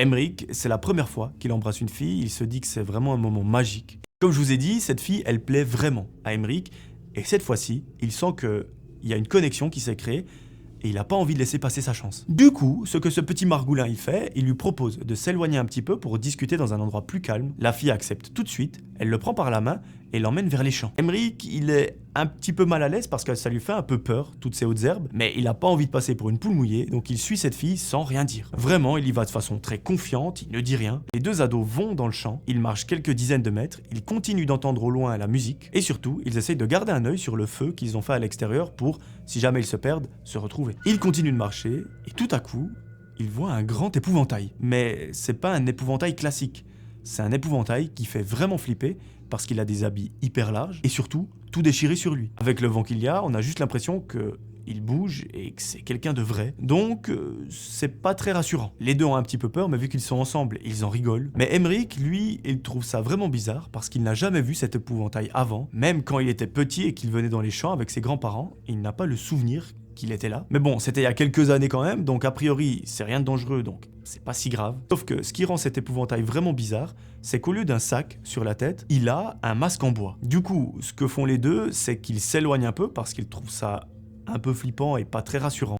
Emmerich, c'est la première fois qu'il embrasse une fille, il se dit que c'est vraiment un moment magique. Comme je vous ai dit, cette fille, elle plaît vraiment à Emmerich, et cette fois-ci, il sent qu'il y a une connexion qui s'est créée, et il n'a pas envie de laisser passer sa chance. Du coup, ce que ce petit margoulin il fait, il lui propose de s'éloigner un petit peu pour discuter dans un endroit plus calme. La fille accepte tout de suite, elle le prend par la main et l'emmène vers les champs. Emmerich, il est un petit peu mal à l'aise parce que ça lui fait un peu peur, toutes ces hautes herbes, mais il n'a pas envie de passer pour une poule mouillée, donc il suit cette fille sans rien dire. Vraiment, il y va de façon très confiante, il ne dit rien. Les deux ados vont dans le champ, ils marchent quelques dizaines de mètres, ils continuent d'entendre au loin la musique, et surtout, ils essayent de garder un œil sur le feu qu'ils ont fait à l'extérieur pour, si jamais ils se perdent, se retrouver. Ils continuent de marcher, et tout à coup, ils voient un grand épouvantail. Mais c'est pas un épouvantail classique, c'est un épouvantail qui fait vraiment flipper parce qu'il a des habits hyper larges et surtout tout déchiré sur lui. Avec le vent qu'il y a, on a juste l'impression qu'il bouge et que c'est quelqu'un de vrai. Donc, c'est pas très rassurant. Les deux ont un petit peu peur, mais vu qu'ils sont ensemble, ils en rigolent. Mais Emmerich, lui, il trouve ça vraiment bizarre parce qu'il n'a jamais vu cet épouvantail avant. Même quand il était petit et qu'il venait dans les champs avec ses grands-parents, il n'a pas le souvenir qu'il était là. Mais bon, c'était il y a quelques années quand même, donc a priori, c'est rien de dangereux, donc c'est pas si grave. Sauf que ce qui rend cet épouvantail vraiment bizarre, c'est qu'au lieu d'un sac sur la tête, il a un masque en bois. Du coup, ce que font les deux, c'est qu'ils s'éloignent un peu parce qu'ils trouvent ça un peu flippant et pas très rassurant.